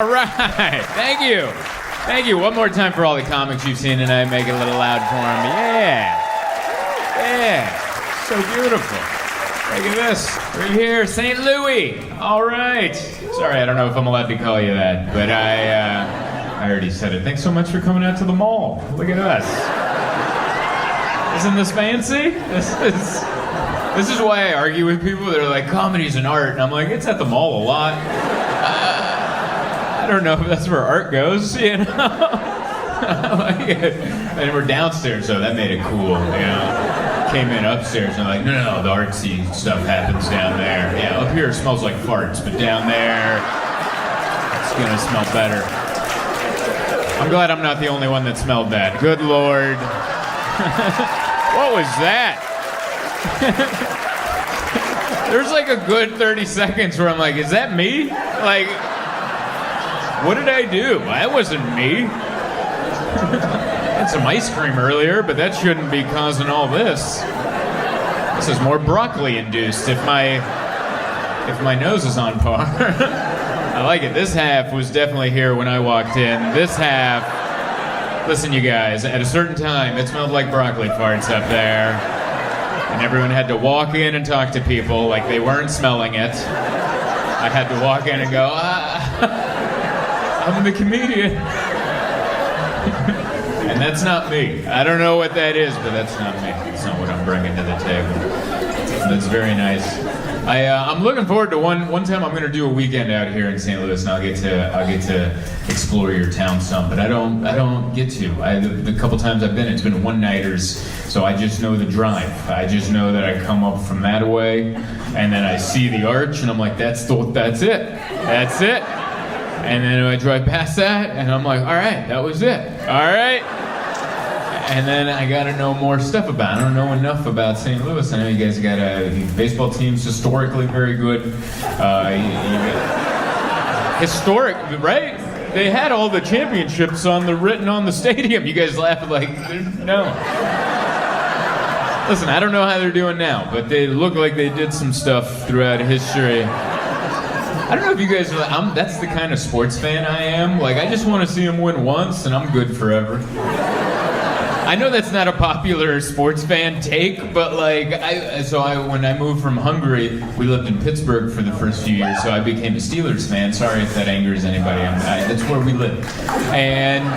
right. Thank you. Thank you. One more time for all the comics you've seen tonight. Make it a little loud for them. Yeah. Yeah. So beautiful. Look at this. We're here, St. Louis. All right. Sorry, I don't know if I'm allowed to call you that, but I already said it. Thanks so much for coming out to the mall. Look at us. Isn't this fancy? This is why I argue with people. They're like, comedy's an art. And I'm like, it's at the mall a lot. I don't know if that's where art goes, you know? And we're downstairs, so that made it cool, you know? Came in upstairs and I'm like, no, the artsy stuff happens down there. Yeah, up here it smells like farts, but down there, it's gonna smell better. I'm glad I'm not the only one that smelled that. Good Lord. What was that? There's like a good 30 seconds where I'm like, is that me? Like, what did I do? That wasn't me. Had some ice cream earlier, but that shouldn't be causing all this. This is more broccoli induced if my nose is on par. I like it. This half was definitely here when I walked in. This half, listen you guys, at a certain time it smelled like broccoli farts up there. And everyone had to walk in and talk to people like they weren't smelling it. I had to walk in and go, I'm the comedian. And that's not me. I don't know what that is, but that's not me. It's not what I'm bringing to the table. That's very nice. I'm looking forward to one time I'm going to do a weekend out here in St. Louis, and I'll get to explore your town some. But I don't get to. The couple times I've been, it's been one-nighters, so I just know the drive. I just know that I come up from that way, and then I see the arch, and I'm like, that's it. That's it. And then I drive past that, and I'm like, all right, that was it. All right. And then I got to know more stuff about it. I don't know enough about St. Louis. I know you guys got baseball teams historically very good. Historic, right? They had all the championships written on the stadium. You guys laugh like, no. Listen, I don't know how they're doing now, but they look like they did some stuff throughout history. I don't know if you guys are, that's the kind of sports fan I am. Like, I just want to see them win once, and I'm good forever. I know that's not a popular sports fan take, but like, when I moved from Hungary, we lived in Pittsburgh for the first few years, so I became a Steelers fan. Sorry if that angers anybody. That's where we live. And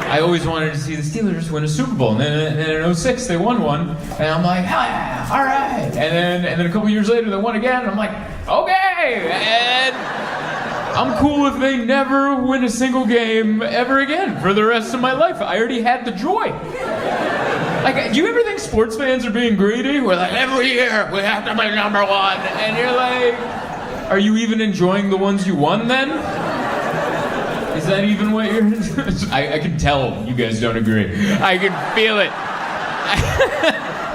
I always wanted to see the Steelers win a Super Bowl. And then in 06, they won one, and I'm like, hell yeah, all right. And then a couple years later, they won again, and I'm like, okay. And I'm cool if they never win a single game ever again for the rest of my life. I already had the joy. Like, do you ever think sports fans are being greedy? We're like, every year we have to be number one. And you're like, are you even enjoying the ones you won then? Is that even what you're... I can tell you guys don't agree. I can feel it.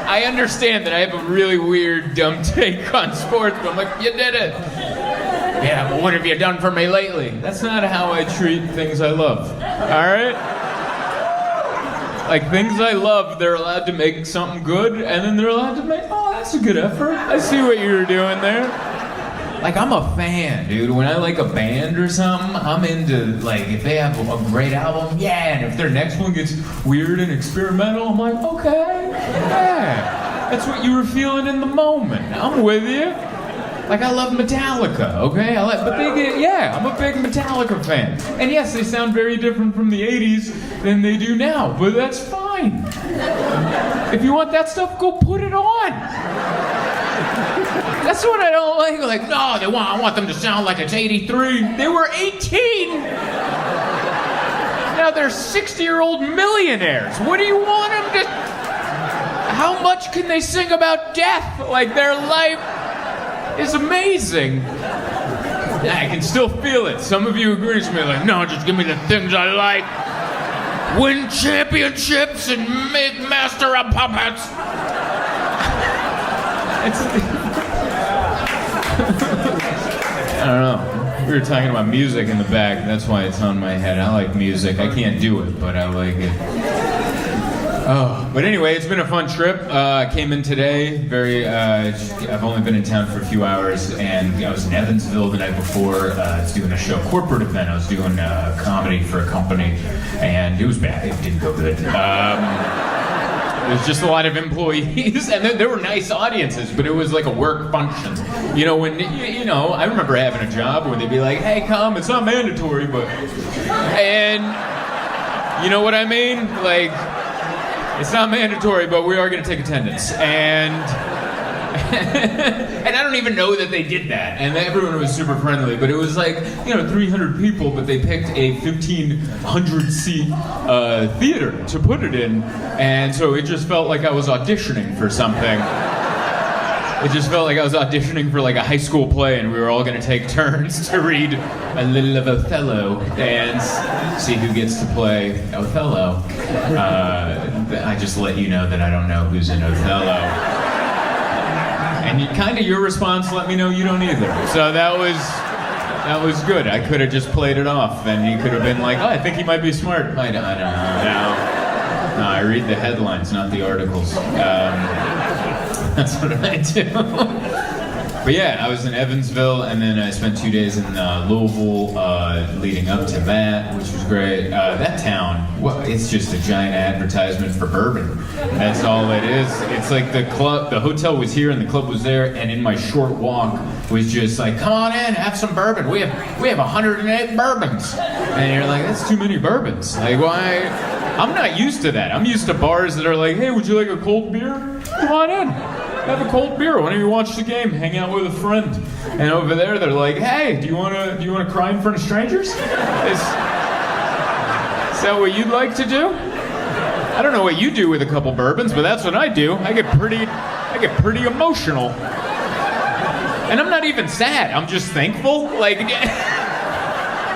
I understand that I have a really weird, dumb take on sports, but I'm like, you did it. Yeah, but what have you done for me lately? That's not how I treat things I love. All right? Like, things I love, they're allowed to make something good, and then they're allowed to make, oh, that's a good effort. I see what you were doing there. Like, I'm a fan, dude. When I like a band or something, I'm into, like, if they have a great album, yeah. And if their next one gets weird and experimental, I'm like, okay, yeah. That's what you were feeling in the moment. I'm with you. Like, I love Metallica, okay? I'm a big Metallica fan. And yes, they sound very different from the 80s than they do now, but that's fine. If you want that stuff, go put it on. That's what I don't like. Like, no, I want them to sound like it's 83. They were 18. Now they're 60-year-old millionaires. What do you want them to... How much can they sing about death? Like, their life is amazing. I can still feel it. Some of you agree with me, like, no, just give me the things I like. Win championships and make master of puppets. I don't know. We were talking about music in the back. That's why it's on my head. I like music. I can't do it, but I like it. Oh, but anyway, it's been a fun trip. Came in today. I've only been in town for a few hours, and I was in Evansville the night before. I was doing a show, corporate event. I was doing comedy for a company, and it was bad. It didn't go good. There's just a lot of employees, and there were nice audiences, but it was like a work function. You know, I remember having a job where they'd be like, "Hey, come, it's not mandatory, but," and you know what I mean? Like, it's not mandatory, but we are going to take attendance, and and I don't even know that they did that, and everyone was super friendly, but it was like, 300 people, but they picked a 1,500 seat theater to put it in, and so it just felt like I was auditioning for something. It just felt like I was auditioning for like a high school play, and we were all going to take turns to read a little of Othello and see who gets to play Othello. I just let you know that I don't know who's in Othello. And your response let me know you don't either. So that was good. I could have just played it off, and you could have been like, "Oh, I think he might be smart." I don't know. No, I read the headlines, not the articles. That's what I do. But yeah, I was in Evansville, and then I spent 2 days in Louisville leading up to that, which was great. That town, it's just a giant advertisement for bourbon. That's all it is. It's like the hotel was here and the club was there, and in my short walk was just like, "Come on in, have some bourbon. We have 108 bourbons." And you're like, "That's too many bourbons. Like, why?" I'm not used to that. I'm used to bars that are like, "Hey, would you like a cold beer? Come on in. Have a cold beer. Why don't you watch the game? Hang out with a friend." And over there, they're like, "Hey, do you want to cry in front of strangers? Is that what you'd like to do?" I don't know what you do with a couple bourbons, but that's what I do. I get pretty emotional. And I'm not even sad. I'm just thankful. Like,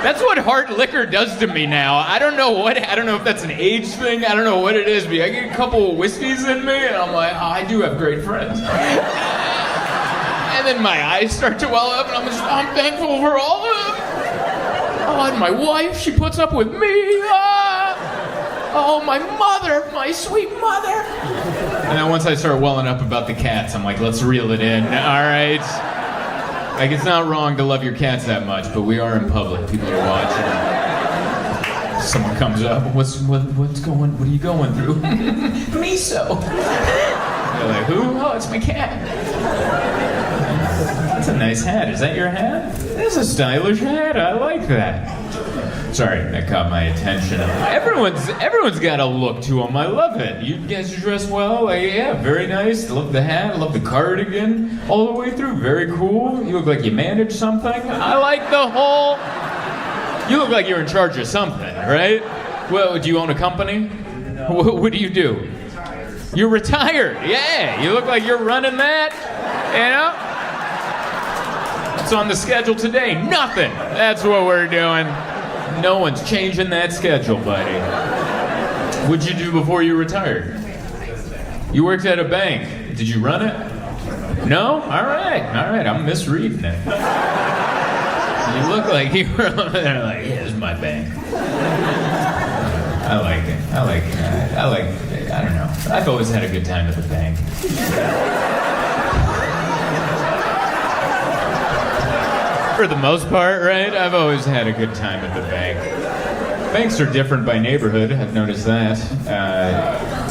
that's what hard liquor does to me now. I don't know if that's an age thing. I don't know what it is, but I get a couple of whiskeys in me, and I'm like, "Oh, I do have great friends." And then my eyes start to well up, and I'm thankful for all of them. Oh, and my wife, she puts up with me. Oh, my mother, my sweet mother. And then once I start welling up about the cats, I'm like, let's reel it in. All right. Like, it's not wrong to love your cats that much, but we are in public. People are watching. Someone comes up, what are you going through? Miso. They're like, who? Oh, it's my cat. That's a nice hat. Is that your hat? That's a stylish hat. I like that. Sorry, that caught my attention. Everyone's got a look to them. I love it. You guys are dressed well. Like, yeah, very nice. I love the hat. I love the cardigan all the way through. Very cool. You look like you manage something. I like the whole... You look like you're in charge of something, right? Well, do you own a company? What do you do? You're retired. Yeah, you look like you're running that. You know? What's on the schedule today? Nothing. That's what we're doing. No one's changing that schedule, buddy. What'd you do before you retired? You worked at a bank. Did you run it? No? All right. I'm misreading it. You look like you were over there like, yeah, this is my bank. I like it. I don't know. I've always had a good time at the bank. For the most part, right? I've always had a good time at the bank. Banks are different by neighborhood, I've noticed that.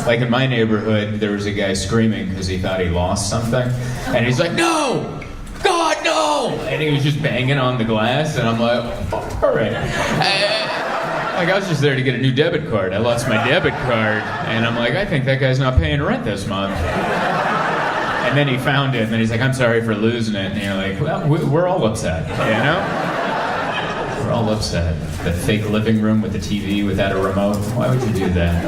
Like in my neighborhood, there was a guy screaming because he thought he lost something. And he's like, "No! God, no!" And he was just banging on the glass, and I'm like, all right. Like, I was just there to get a new debit card. I lost my debit card, and I'm like, I think that guy's not paying rent this month. And then he found it, and then he's like, "I'm sorry for losing it." And you're like, well, we're all upset, you know? We're all upset. The fake living room with the TV without a remote. Why would you do that?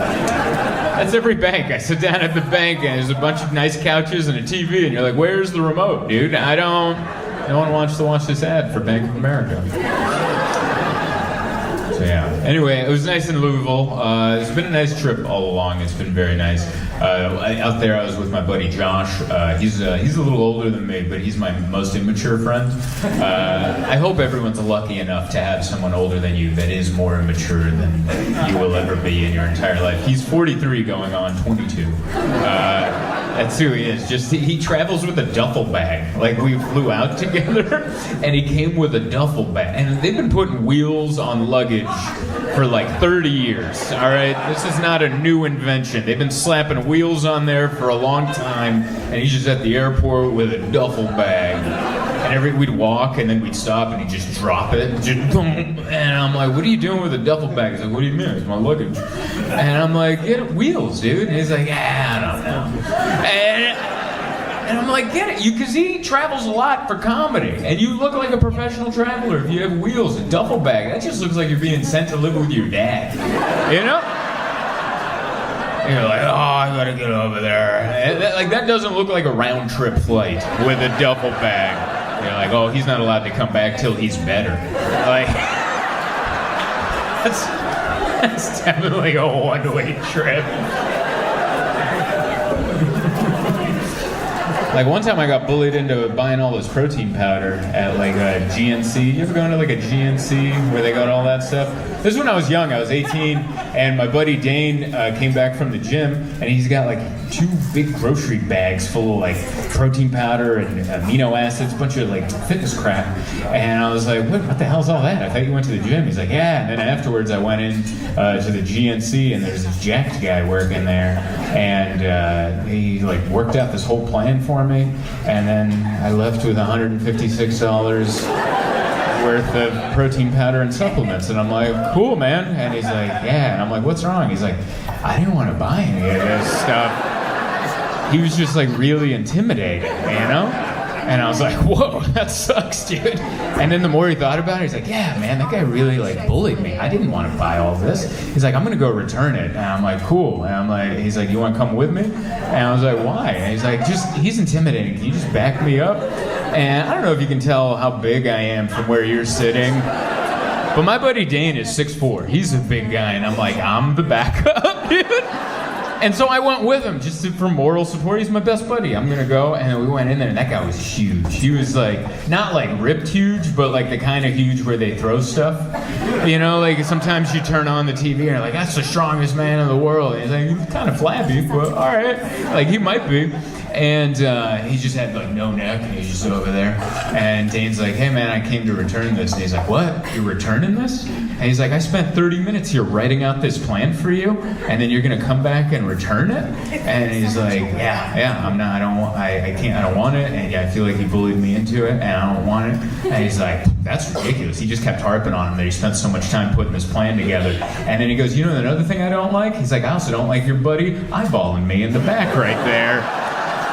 That's every bank. I sit down at the bank, and there's a bunch of nice couches and a TV, and you're like, where's the remote, dude? No one wants to watch this ad for Bank of America. So yeah. Anyway, it was nice in Louisville. It's been a nice trip all along. It's been very nice. Out there, I was with my buddy Josh. He's a little older than me, but he's my most immature friend. I hope everyone's lucky enough to have someone older than you that is more immature than you will ever be in your entire life. He's 43 going on 22. That's who he is. Just he travels with a duffel bag. Like, we flew out together, and he came with a duffel bag. And they've been putting wheels on luggage for like 30 years. All right, this is not a new invention. They've been slapping wheels on there for a long time, and he's just at the airport with a duffel bag. And we'd walk, and then we'd stop, and he'd just drop it. Just boom. And I'm like, what are you doing with a duffel bag? He's like, what do you mean? It's my luggage. And I'm like, get wheels, dude. And he's like, I don't know. And I'm like, get it. Because he travels a lot for comedy. And you look like a professional traveler if you have wheels, a duffel bag. That just looks like you're being sent to live with your dad. You know? And you're like, oh, I gotta get over there. And that doesn't look like a round trip flight with a duffel bag. You're like, oh, he's not allowed to come back till he's better. Like, that's definitely a one-way trip. Like, one time I got bullied into buying all this protein powder at like a GNC. You ever go into like a GNC where they got all that stuff? This is when I was young. I was 18, and my buddy Dane came back from the gym, and he's got like 2 big grocery bags full of like protein powder and amino acids, a bunch of like fitness crap. And I was like, what the hell's all that? I thought you went to the gym. He's like, yeah. And then afterwards I went in to the GNC, and there's this jacked guy working there, and he like worked out this whole plan for me. And then I left with $156 worth of protein powder and supplements. And I'm like, cool, man. And he's like, yeah. And I'm like, what's wrong? He's like, I didn't want to buy any of this stuff. He was just like really intimidating, you know? And I was like, whoa, that sucks, dude. And then the more he thought about it, he's like, yeah, man, that guy really like bullied me. I didn't want to buy all this. He's like, I'm gonna go return it. And I'm like, cool. And I'm like, he's like, you want to come with me? And I was like, why? And he's like, he's intimidating. Can you just back me up? And I don't know if you can tell how big I am from where you're sitting, but my buddy Dane is 6'4". He's a big guy, and I'm like, I'm the backup, dude. And so I went with him just for moral support. He's my best buddy. I'm gonna go. And we went in there, and that guy was huge. He was like, not like ripped huge, but like the kind of huge where they throw stuff. You know, like sometimes you turn on the TV and you're like, that's the strongest man in the world. And he's like, he's kind of flabby, but all right. Like, he might be. And he just had like no neck, and he's just over there. And Dane's like, hey man, I came to return this. And he's like, what? You're returning this? And he's like, I spent 30 minutes here writing out this plan for you, and then you're gonna come back and return it? And he's like, yeah, I'm not, I don't want it, and yeah, I feel like he bullied me into it, and I don't want it. And he's like, that's ridiculous. He just kept harping on him that he spent so much time putting this plan together. And then he goes, you know another thing I don't like? He's like, I also don't like your buddy eyeballing me in the back right there.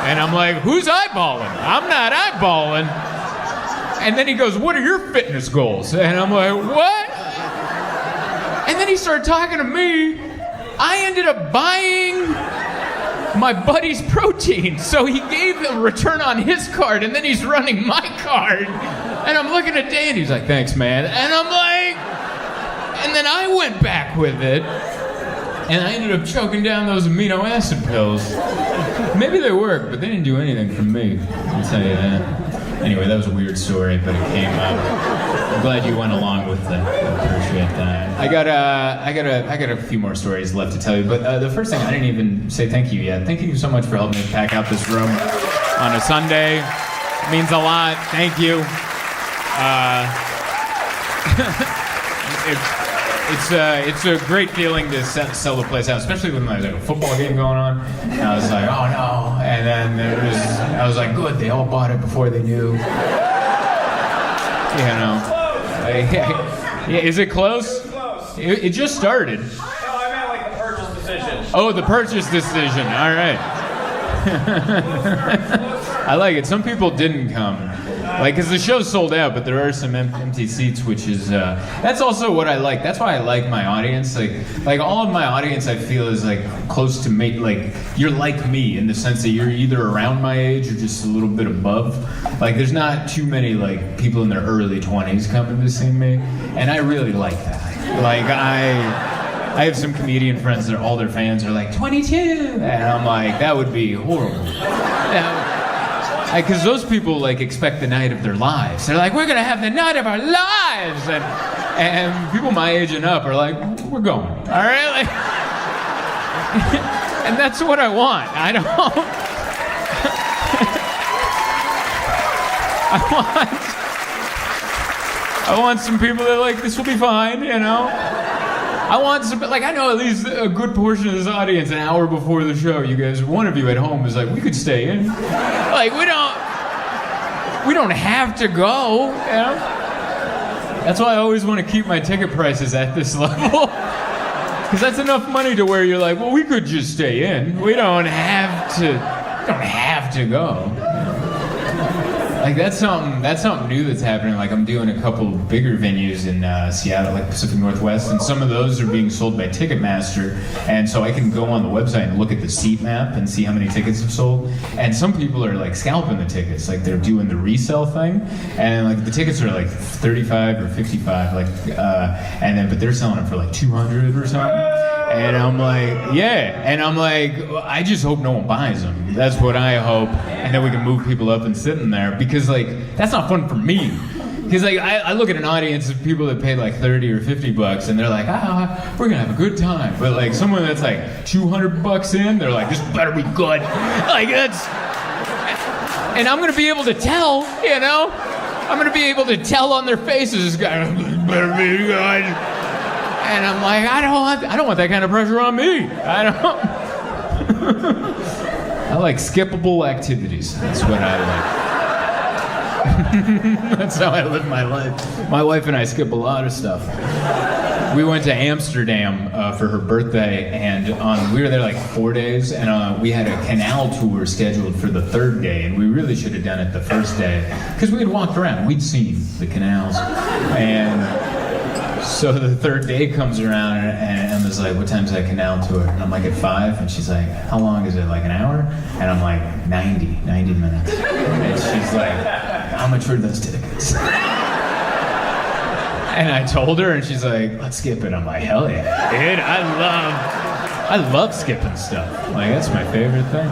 And I'm like, who's eyeballing? I'm not eyeballing. And then he goes, what are your fitness goals? And I'm like, what? And then he started talking to me. I ended up buying my buddy's protein. So he gave him a return on his card, and then he's running my card. And I'm looking at Dan, he's like, thanks, man. And I'm like, and then I went back with it. And I ended up choking down those amino acid pills. Maybe they work, but they didn't do anything for me. I'll tell you that. Anyway, that was a weird story, but it came up. I'm glad you went along with it. I appreciate that. I got a few more stories left to tell you, but the first thing, I didn't even say thank you yet. Thank you so much for helping me pack out this room on a Sunday. It means a lot. Thank you. It's a great feeling to sell the place out, especially when there's like a football game going on. And I was like, oh no. And then I was like, good, they all bought it before they knew. You know. Yeah, is it close? It just started. No, I meant like the purchase decision. Oh, the purchase decision. All right. I like it. Some people didn't come. Like, because the show's sold out, but there are some empty seats, which is, that's also what I like. That's why I like my audience. Like all of my audience, I feel is like close to me. Like, you're like me in the sense that you're either around my age or just a little bit above. Like, there's not too many, like, people in their early 20s coming to see me. And I really like that. Like, I have some comedian friends that all their fans are like 22, and I'm like, that would be horrible. Because those people like expect the night of their lives. They're like, we're gonna have the night of our lives, and people my age and up are like, we're going, all right, like, and that's what I want. I want some people that are like, this will be fine, you know. I want some, like, I know at least a good portion of this audience an hour before the show, you guys, one of you at home is like, we could stay in. Like, we don't have to go, you know? That's why I always want to keep my ticket prices at this level. Because that's enough money to where you're like, well, we could just stay in. We don't have to go. Like, that's something new that's happening. Like, I'm doing a couple bigger venues in Seattle, like Pacific Northwest, and some of those are being sold by Ticketmaster, and so I can go on the website and look at the seat map and see how many tickets have sold. And some people are like scalping the tickets, like they're doing the resale thing, and like the tickets are like 35 or 55, like, but they're selling them for like 200 or something. And I'm like, yeah. And I'm like, I just hope no one buys them. That's what I hope. And then we can move people up and sit in there. Because, like, that's not fun for me. Because, like, I look at an audience of people that paid, like, 30 or 50 bucks, and they're like, we're going to have a good time. But, like, someone that's, like, 200 bucks in, they're like, this better be good. Like, that's... And I'm going to be able to tell, you know? I'm going to be able to tell on their faces, this guy, this better be good. And I'm like, I don't want that kind of pressure on me. I like skippable activities. That's what I like. That's how I live my life. My wife and I skip a lot of stuff. We went to Amsterdam for her birthday, and we were there like 4 days, and we had a canal tour scheduled for the third day, and we really should have done it the first day, because we had walked around, we'd seen the canals, and so the third day comes around, and Emma's like, what time's that canal tour? And I'm like, at 5, and she's like, how long is it, like an hour? And I'm like, 90 minutes. And she's like, how much were those tickets? And I told her, and she's like, let's skip it. I'm like, hell yeah, dude, I love skipping stuff. Like, that's my favorite thing.